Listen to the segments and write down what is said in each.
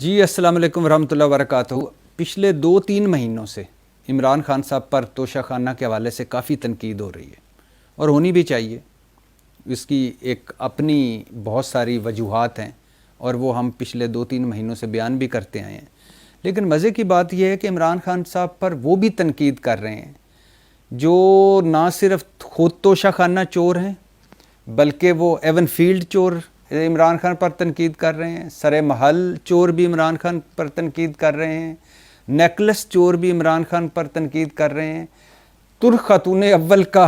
جی السلام علیکم ورحمۃ اللہ وبرکاتہ۔ پچھلے 2-3 مہینوں سے عمران خان صاحب پر توشہ خانہ کے حوالے سے کافی تنقید ہو رہی ہے اور ہونی بھی چاہیے۔ اس کی ایک اپنی بہت ساری وجوہات ہیں اور وہ ہم پچھلے 2-3 مہینوں سے بیان بھی کرتے آئے ہیں، لیکن مزے کی بات یہ ہے کہ عمران خان صاحب پر وہ بھی تنقید کر رہے ہیں جو نہ صرف خود توشہ خانہ چور ہیں بلکہ وہ ایون فیلڈ چور عمران خان پر تنقید کر رہے ہیں، سر محل چور بھی عمران خان پر تنقید کر رہے ہیں، نیکلس چور بھی عمران خان پر تنقید کر رہے ہیں۔ ترک خاتون اول کا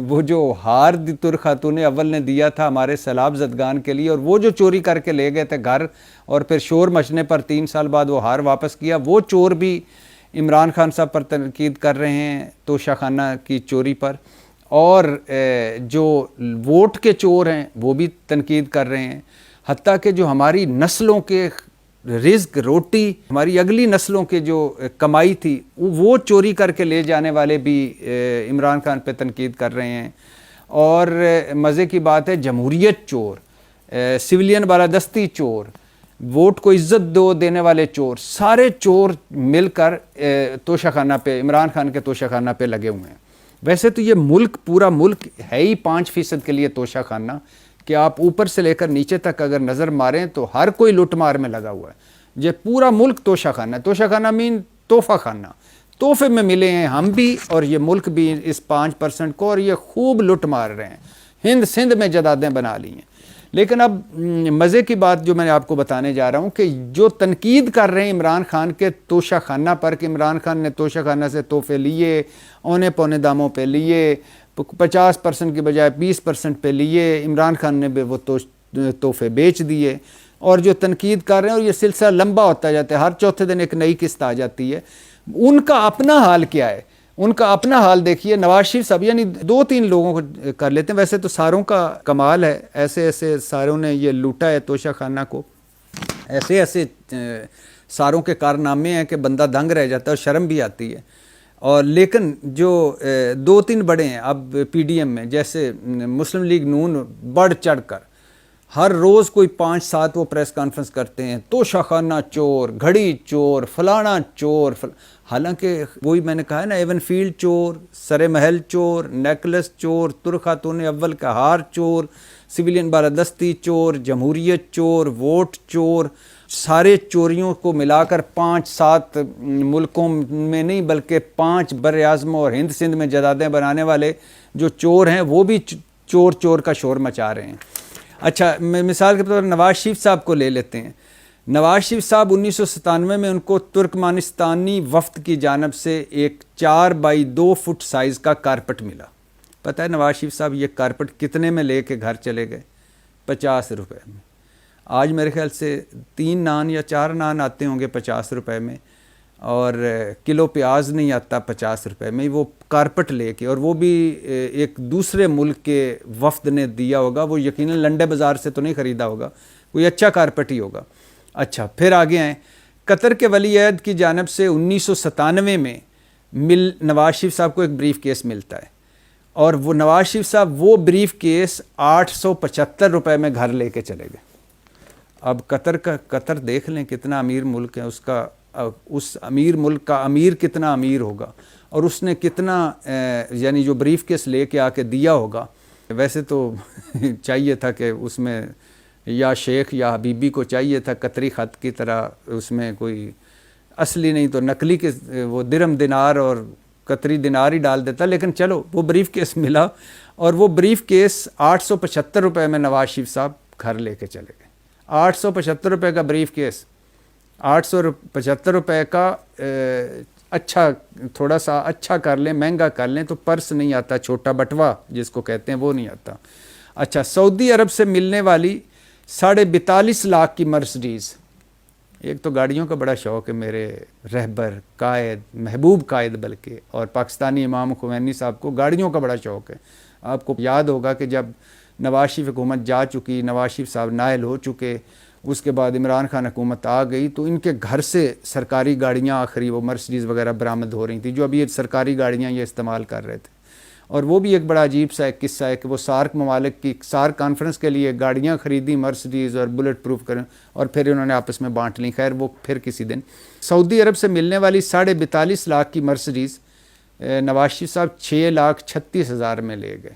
وہ جو ہار ترک خاتون اول نے دیا تھا ہمارے سیلاب زدگان کے لیے، اور وہ جو چوری کر کے لے گئے تھے گھر اور پھر شور مچنے پر 3 سال بعد وہ ہار واپس کیا، وہ چور بھی عمران خان صاحب پر تنقید کر رہے ہیں توشہ خانہ کی چوری پر، اور جو ووٹ کے چور ہیں وہ بھی تنقید کر رہے ہیں، حتیٰ کہ جو ہماری نسلوں کے رزق روٹی، ہماری اگلی نسلوں کے جو کمائی تھی وہ چوری کر کے لے جانے والے بھی عمران خان پہ تنقید کر رہے ہیں۔ اور مزے کی بات ہے، جمہوریت چور، سویلین بالادستی چور، ووٹ کو عزت دینے والے چور، سارے چور مل کر توشہ خانہ پہ، عمران خان کے توشہ خانہ پہ لگے ہوئے ہیں۔ ویسے تو یہ ملک، پورا ملک ہے ہی 5% کے لیے توشہ خانہ، کہ آپ اوپر سے لے کر نیچے تک اگر نظر ماریں تو ہر کوئی لٹ مار میں لگا ہوا ہے۔ یہ پورا ملک توشہ خانہ ہے۔ توشہ خانہ مین تحفہ خانہ، تحفے میں ملے ہیں ہم بھی اور یہ ملک بھی اس 5% کو، اور یہ خوب لٹ مار رہے ہیں، ہند سندھ میں جدادیں بنا لی ہیں۔ لیکن اب مزے کی بات جو میں آپ کو بتانے جا رہا ہوں کہ جو تنقید کر رہے ہیں عمران خان کے توشہ خانہ پر کہ عمران خان نے توشہ خانہ سے تحفے لیے، اونے پونے داموں پہ لیے، 50% کی بجائے 20% پہ لیے، عمران خان نے بھی وہ تحفے بیچ دیے، اور جو تنقید کر رہے ہیں، اور یہ سلسلہ لمبا ہوتا جاتا ہے، ہر چوتھے دن ایک نئی قسط آ جاتی ہے۔ ان کا اپنا حال کیا ہے؟ ان کا اپنا حال دیکھیے۔ نواز شریف صاحب، یعنی 2-3 لوگوں کو کر لیتے ہیں، ویسے تو ساروں کا کمال ہے، ایسے ایسے ساروں نے یہ لوٹا ہے توشہ خانہ کو، ایسے ایسے ساروں کے کارنامے ہیں کہ بندہ دنگ رہ جاتا ہے اور شرم بھی آتی ہے۔ اور لیکن جو 2-3 بڑے ہیں اب پی ڈی ایم میں، جیسے مسلم لیگ نون، بڑھ چڑھ کر ہر روز کوئی 5-7 وہ پریس کانفرنس کرتے ہیں، توشہ خانہ چور، گھڑی چور، فلانا چور، حالانکہ وہی میں نے کہا ہے نا، ایون فیلڈ چور، سر محل چور، نیکلس چور، ترک خاتون اول کا ہار چور، سویلین بالادستی چور، جمہوریت چور، ووٹ چور، سارے چوریوں کو ملا کر 5-7 ملکوں میں نہیں بلکہ 5 بر اعظم اور ہند سندھ میں جدادیں بنانے والے جو چور ہیں وہ بھی چور کا شور مچا رہے ہیں۔ اچھا، مثال کے طور پر نواز شریف صاحب کو لے لیتے ہیں۔ نواز شریف صاحب 1997 میں ان کو ترکمانستانی وفد کی جانب سے ایک 4x2 فٹ سائز کا کارپٹ ملا۔ پتہ ہے نواز شریف صاحب یہ کارپٹ کتنے میں لے کے گھر چلے گئے؟ 50 روپے میں۔ آج میرے خیال سے 3 نان یا 4 نان آتے ہوں گے 50 روپے میں، اور کلو پیاز نہیں آتا 50 روپے میں۔ وہ کارپٹ لے کے، اور وہ بھی ایک دوسرے ملک کے وفد نے دیا ہوگا، وہ یقیناً لنڈے بازار سے تو نہیں خریدا ہوگا، کوئی اچھا کارپٹ ہی ہوگا۔ اچھا، پھر آگے آئیں، قطر کے ولی عہد کی جانب سے 1997 میں نواز شریف صاحب کو ایک بریف کیس ملتا ہے، اور وہ نواز شریف صاحب وہ بریف کیس 875 روپے میں گھر لے کے چلے گئے۔ اب قطر دیکھ لیں کتنا امیر ملک ہے، اس امیر ملک کا امیر کتنا امیر ہوگا، اور اس نے کتنا یعنی جو بریف کیس لے کے آ کے دیا ہوگا۔ ویسے تو چاہیے تھا کہ اس میں یا شیخ یا حبیبی کو چاہیے تھا قطری خط کی طرح اس میں کوئی اصلی نہیں تو نقلی کے وہ درہم دینار اور قطری دینار ہی ڈال دیتا، لیکن چلو وہ بریف کیس ملا، اور وہ بریف کیس 875 روپے میں نواز شریف صاحب گھر لے کے چلے گئے۔ 875 روپے کا بریف کیس، 875 روپے کا اچھا، تھوڑا سا اچھا کر لیں، مہنگا کر لیں تو پرس نہیں آتا، چھوٹا بٹوا جس کو کہتے ہیں وہ نہیں آتا۔ اچھا، سعودی عرب سے ملنے والی 42.5 لاکھ کی مرسڈیز۔ ایک تو گاڑیوں کا بڑا شوق ہے میرے رہبر، قائد، محبوب قائد بلکہ، اور پاکستانی امام خمینی صاحب کو گاڑیوں کا بڑا شوق ہے۔ آپ کو یاد ہوگا کہ جب نواز شریف حکومت جا چکی، نواز شریف صاحب نائل ہو چکے، اس کے بعد عمران خان حکومت آ گئی، تو ان کے گھر سے سرکاری گاڑیاں آخری وہ مرسڈیز وغیرہ برآمد ہو رہی تھیں، جو ابھی یہ سرکاری گاڑیاں یہ استعمال کر رہے تھے۔ اور وہ بھی ایک بڑا عجیب سا ایک قصہ ہے کہ وہ سارک ممالک کی سارک کانفرنس کے لیے گاڑیاں خریدی مرسڈیز اور بلٹ پروف کریں اور پھر انہوں نے آپس میں بانٹ لیں. خیر وہ پھر کسی دن. سعودی عرب سے ملنے والی 42.5 لاکھ کی مرسڈیز نواز شریف صاحب 6,36,000 میں لے گئے.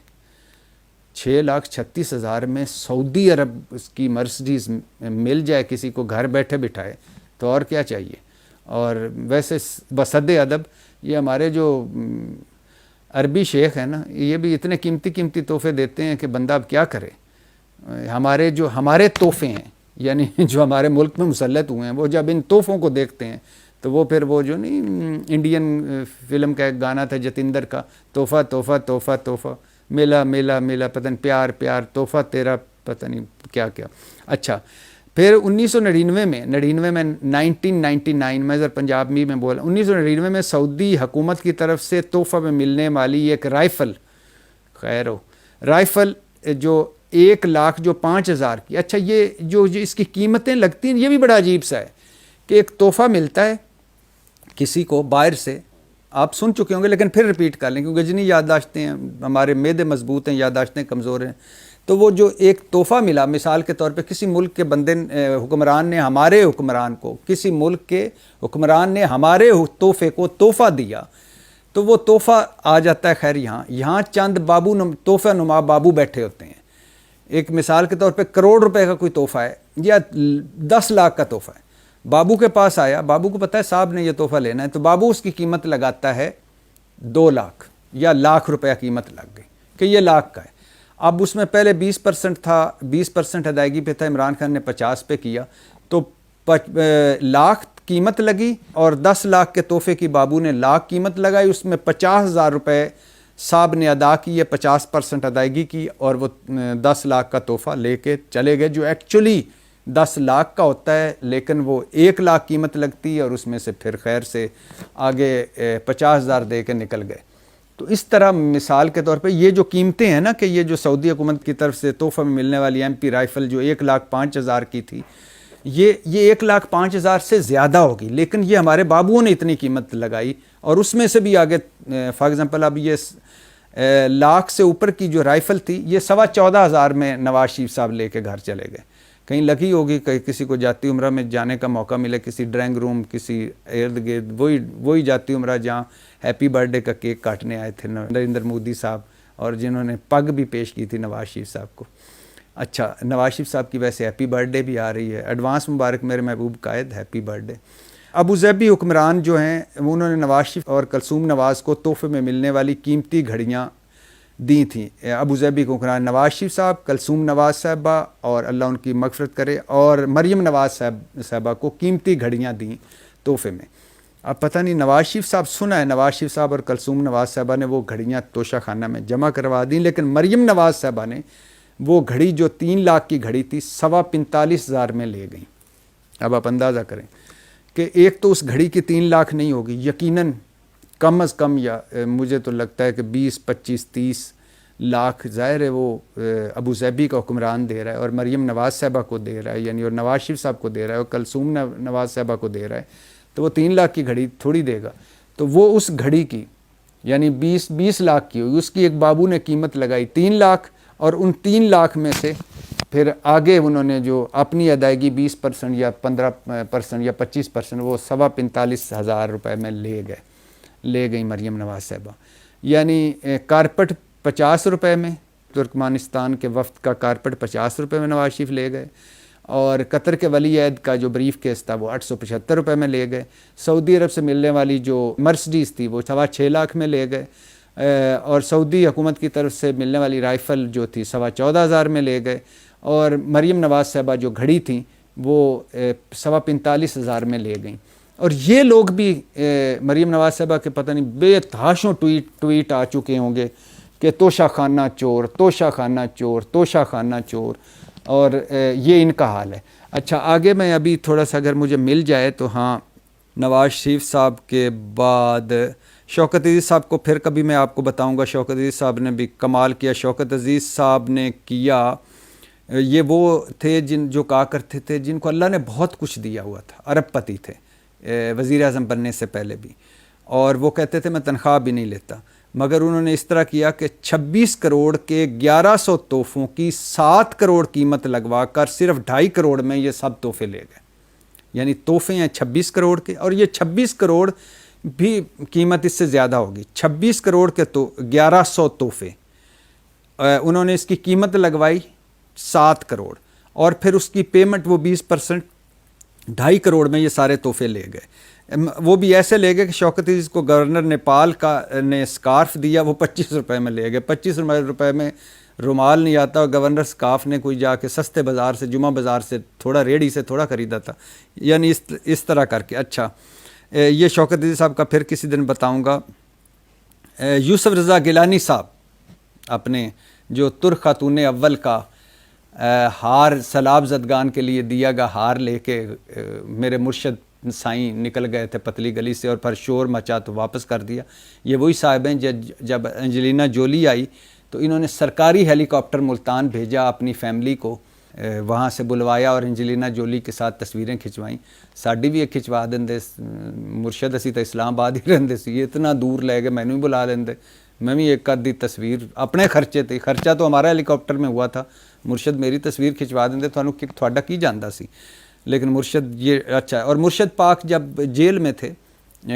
6,36,000 میں سعودی عرب اس کی مرسڈیز مل جائے کسی کو گھر بیٹھے بٹھائے تو اور کیا چاہیے. اور ویسے بصد ادب یہ ہمارے جو عربی شیخ ہیں نا یہ بھی اتنے قیمتی قیمتی تحفے دیتے ہیں کہ بندہ اب کیا کرے. ہمارے تحفے ہیں یعنی جو ہمارے ملک میں مسلط ہوئے ہیں وہ جب ان تحفوں کو دیکھتے ہیں تو وہ پھر وہ جو نہیں انڈین فلم کا ایک گانا تھا جتندر کا تحفہ تحفہ تحفہ تحفہ میلا میلا میلا پتہ نہیں پیار پیار تحفہ تیرا پتہ نہیں کیا کیا. اچھا پھر 1999 میں 1999 میں ذرا پنجابی میں بولا 1999 میں سعودی حکومت کی طرف سے تحفہ میں ملنے والی ایک رائفل خیر ہو رائفل جو 1,00,000 جو 5,000 کی. اچھا یہ جو اس کی قیمتیں لگتی ہیں یہ بھی بڑا عجیب سا ہے کہ ایک تحفہ ملتا ہے کسی کو باہر سے. آپ سن چکے ہوں گے لیکن پھر ریپیٹ کر لیں کیونکہ جتنی یادداشتیں ہیں ہمارے معدے مضبوط ہیں یادداشتیں کمزور ہیں. تو وہ جو ایک تحفہ ملا مثال کے طور پہ کسی ملک کے بندے حکمران نے ہمارے حکمران کو کسی ملک کے حکمران نے ہمارے تحفے کو تحفہ دیا تو وہ تحفہ آ جاتا ہے. خیر یہاں چند تحفہ نما بابو بیٹھے ہوتے ہیں. ایک مثال کے طور پہ 1,00,00,000 روپے کا کوئی تحفہ ہے یا 10 لاکھ کا تحفہ ہے. بابو کے پاس آیا بابو کو پتہ ہے صاحب نے یہ تحفہ لینا ہے تو بابو اس کی قیمت لگاتا ہے 2 لاکھ یا 1,00,000 روپے کیمت لگ گئی کہ یہ 1,00,000 کا ہے. اب اس میں پہلے 20% تھا 20% ادائیگی پہ تھا عمران خان نے 50 پہ کیا تو 1,00,000 قیمت لگی اور 10 لاکھ کے تحفے کی بابو نے 1,00,000 قیمت لگائی. اس میں 50,000 روپے صاحب نے ادا کیے 50% ادائیگی کی اور وہ 10 لاکھ کا تحفہ لے کے چلے گئے جو ایکچولی 10 لاکھ کا ہوتا ہے لیکن وہ 1,00,000 قیمت لگتی ہے اور اس میں سے پھر خیر سے آگے 50,000 دے کے نکل گئے. تو اس طرح مثال کے طور پہ یہ جو قیمتیں ہیں نا کہ یہ جو سعودی حکومت کی طرف سے تحفہ میں ملنے والی MP رائفل جو 1,05,000 کی تھی یہ 1,05,000 سے زیادہ ہوگی لیکن یہ ہمارے بابوؤں نے اتنی قیمت لگائی اور اس میں سے بھی آگے فار ایگزامپل اب یہ 1,00,000 سے اوپر کی جو رائفل تھی یہ 14,500 میں نواز شریف صاحب لے کے گھر چلے گئے. کہیں لگی ہوگی کہیں کسی کو جاتی عمرہ میں جانے کا موقع ملے کسی ڈرائنگ روم کسی ارد گرد وہی جاتی عمرہ جہاں ہیپی برتھ ڈے کا کیک کاٹنے آئے تھے نریندر مودی صاحب اور جنہوں نے پگ بھی پیش کی تھی نواز شریف صاحب کو. اچھا نواز شریف صاحب کی ویسے ہیپی برتھ ڈے بھی آ رہی ہے. ایڈوانس مبارک میرے محبوب قائد ہیپی برتھ ڈے. ابوظہبی حکمران جو ہیں انہوں نے نواز شریف اور کلثوم نواز کو تحفے میں ملنے والی قیمتی گھڑیاں دی تھیں. ابوظہبی حکمران نواز شریف صاحب کلثوم نواز صاحبہ اور اللہ ان کی مغفرت کرے اور مریم نواز صاحبہ کو قیمتی گھڑیاں دیں تحفے میں. اب پتہ نہیں نواز شریف صاحب سنا ہے نواز شریف صاحب اور کلثوم نواز صاحبہ نے وہ گھڑیاں توشہ خانہ میں جمع کروا دیں لیکن مریم نواز صاحبہ نے وہ گھڑی جو 3 لاکھ کی گھڑی تھی 45,000 میں لے گئیں. اب آپ اندازہ کریں کہ ایک تو اس گھڑی کی 3 لاکھ نہیں ہوگی یقیناً کم از کم یا مجھے تو لگتا ہے کہ 20 25 30 لاکھ ظاہر ہے وہ ابوظہبی کا حکمران دے رہا ہے اور مریم نواز صاحبہ کو دے رہا ہے یعنی اور نواز شریف صاحب کو دے رہا ہے اور کلثوم نواز صاحبہ کو دے رہا ہے تو وہ 3 لاکھ کی گھڑی تھوڑی دے گا. تو وہ اس گھڑی کی یعنی 20 لاکھ کی ہوگی اس کی ایک بابو نے قیمت لگائی 3 لاکھ اور ان 3 لاکھ میں سے پھر آگے انہوں نے جو اپنی ادائیگی 20% یا 15% یا 25% وہ 45,000 روپے میں لے گئی مریم نواز صاحبہ. یعنی کارپٹ 50 روپے میں ترکمانستان کے وفد کا کارپٹ 50 روپے میں نواز شریف لے گئے اور قطر کے ولی عہد کا جو بریف کیس تھا وہ 875 روپے میں لے گئے. سعودی عرب سے ملنے والی جو مرسڈیز تھی وہ 6.25 لاکھ میں لے گئے اور سعودی حکومت کی طرف سے ملنے والی رائفل جو تھی 14,500 میں لے گئے اور مریم نواز صاحبہ جو گھڑی تھیں وہ 45,000 میں لے گئیں. اور یہ لوگ بھی مریم نواز صاحبہ کے پتہ نہیں بے تحاشوں ٹویٹ آ چکے ہوں گے کہ توشہ خانہ چور توشہ خانہ چور توشہ خانہ چور اور یہ ان کا حال ہے. اچھا آگے میں ابھی تھوڑا سا اگر مجھے مل جائے تو ہاں نواز شریف صاحب کے بعد شوکت عزیز صاحب کو پھر کبھی میں آپ کو بتاؤں گا. شوکت عزیز صاحب نے بھی کمال کیا. شوکت عزیز صاحب نے کیا یہ وہ تھے جو کہا کرتے تھے جن کو اللہ نے بہت کچھ دیا ہوا تھا ارب پتی تھے وزیر اعظم بننے سے پہلے بھی اور وہ کہتے تھے میں تنخواہ بھی نہیں لیتا. مگر انہوں نے اس طرح کیا کہ 26 کروڑ کے 1100 تحفوں کی 7 کروڑ قیمت لگوا کر صرف 2.5 کروڑ میں یہ سب تحفے لے گئے. یعنی تحفے ہیں 26 کروڑ کے, اور یہ 26 کروڑ بھی قیمت اس سے زیادہ ہوگی. 26 کروڑ کے 1100 تحفے, انہوں نے اس کی قیمت لگوائی 7 کروڑ, اور پھر اس کی پیمنٹ وہ 20%, 2.5 کروڑ میں یہ سارے تحفے لے گئے. وہ بھی ایسے لے گئے کہ شوکت عزیز کو گورنر نیپال کا نے اسکارف دیا, وہ 25 روپے میں لے گئے. 25 روپے میں رومال نہیں آتا, اور گورنر اسکارف نے کوئی جا کے سستے بازار سے, جمعہ بازار سے تھوڑا ریڑھی سے تھوڑا خریدا تھا. یعنی اس طرح کر کے. اچھا, یہ شوکت عزیز صاحب کا پھر کسی دن بتاؤں گا. یوسف رضا گیلانی صاحب اپنے جو ترک خاتون اول کا ہار سلاب زدگان کے لیے دیا گیا ہار لے کے میرے مرشد سائیں نکل گئے تھے پتلی گلی سے, اور پھر شور مچا تو واپس کر دیا. یہ وہی صاحب ہیں جب انجلینا جولی آئی تو انہوں نے سرکاری ہیلی کاپٹر ملتان بھیجا, اپنی فیملی کو وہاں سے بلوایا اور انجلینا جولی کے ساتھ تصویریں کھنچوائیں. ساڈی بھی ایک کھنچوا دیں, مرشد اسی تو اسلام آباد ہی رہندے سی, اتنا دور لے گئے, مینوں بھی بلا دیں, میں بھی ایک آدھی تصویر اپنے خرچے تے, خرچہ تو ہمارا ہیلی کاپٹر میں ہوا تھا, مرشد میری تصویر کھنچوا دیں, تھوڑا کی جاندا سی. لیکن مرشد یہ اچھا ہے. اور مرشد پاک جب جیل میں تھے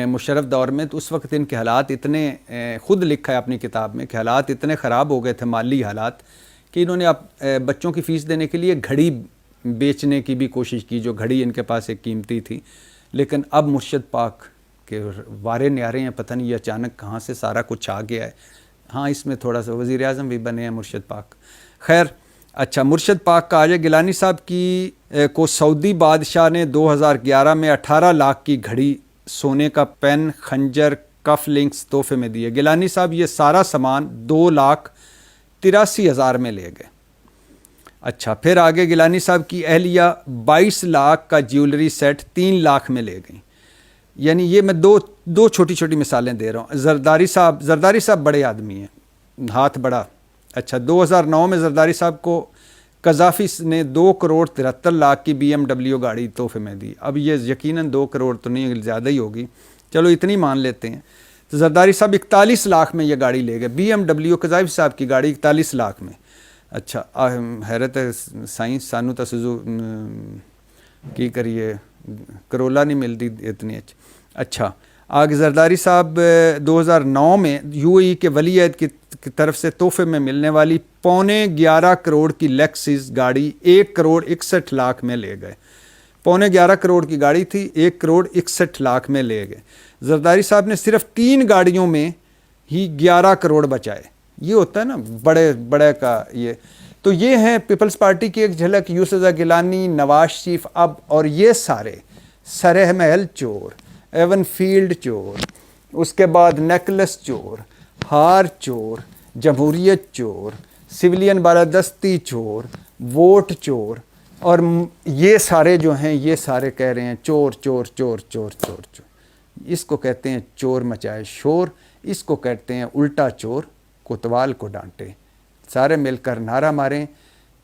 مشرف دور میں, تو اس وقت ان کے حالات اتنے, خود لکھا ہے اپنی کتاب میں کہ حالات اتنے خراب ہو گئے تھے, مالی حالات, کہ انہوں نے بچوں کی فیس دینے کے لیے گھڑی بیچنے کی بھی کوشش کی, جو گھڑی ان کے پاس ایک قیمتی تھی. لیکن اب مرشد پاک کے وارے نیارے ہیں, پتہ نہیں یہ اچانک کہاں سے سارا کچھ آ گیا ہے. ہاں, اس میں تھوڑا سا وزیر اعظم بھی بنے ہیں مرشد پاک. خیر, اچھا, مرشد پاک کا آج گیلانی صاحب کی کو سعودی بادشاہ نے 2011 میں 18 لاکھ کی گھڑی, سونے کا پین, خنجر, کف لنکس تحفے میں دیے. گیلانی صاحب یہ سارا سامان 2,83,000 میں لے گئے. اچھا, پھر آگے گیلانی صاحب کی اہلیہ 22 لاکھ کا جیولری سیٹ 3 لاکھ میں لے گئیں. یعنی یہ میں دو چھوٹی چھوٹی مثالیں دے رہا ہوں. زرداری صاحب بڑے آدمی ہیں, ہاتھ بڑا. اچھا, 2009 میں زرداری صاحب کو قذافی نے 2,73,00,000 کی BMW گاڑی تحفے میں دی. اب یہ یقیناً 2 کروڑ تو نہیں, زیادہ ہی ہوگی, چلو اتنی مان لیتے ہیں. تو زرداری صاحب 41 لاکھ میں یہ گاڑی لے گئے, BMW قذافی صاحب کی گاڑی 41 لاکھ میں. اچھا, حیرت ہے سائنس سانو تو سزو کی کریے, کرولا نہیں ملتی اتنی. اچھا, آگے زرداری صاحب 2009 میں UAE کے ولی عہد کی طرف سے تحفے میں ملنے والی 11.25 کروڑ کی لیکسس گاڑی 1,61,00,000 میں لے گئے. 11.25 کروڑ کی گاڑی تھی, 1,61,00,000 میں لے گئے. زرداری صاحب نے صرف 3 گاڑیوں میں ہی 11 کروڑ بچائے. یہ ہوتا ہے نا بڑے کا یہ. تو یہ ہیں پیپلز پارٹی کی ایک جھلک. یوسف رضا گیلانی, نواز شریف اب, اور یہ سارے سرہ محل چور, ایون فیلڈ چور, اس کے بعد نیکلس چور, ہار چور, جمہوریت چور, سویلین بالادستی چور, ووٹ چور, اور یہ سارے جو ہیں یہ سارے کہہ رہے ہیں چور چور چور چور چور چور. اس کو کہتے ہیں چور مچائے شور, اس کو کہتے ہیں الٹا چور کوتوال کو ڈانٹے. سارے مل کر نعرہ ماریں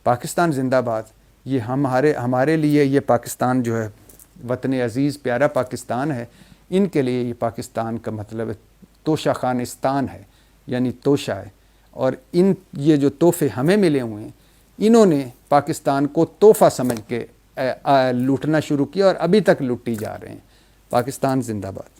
پاکستان زندہ باد. یہ ہمارے لیے یہ پاکستان جو ہے وطن عزیز پیارا پاکستان ہے. ان کے لیے یہ پاکستان کا مطلب توشہ خانستان ہے, یعنی توشہ ہے. اور یہ جو تحفے ہمیں ملے ہوئے ہیں, انہوں نے پاکستان کو تحفہ سمجھ کے لوٹنا شروع کیا, اور ابھی تک لوٹی جا رہے ہیں. پاکستان زندہ باد.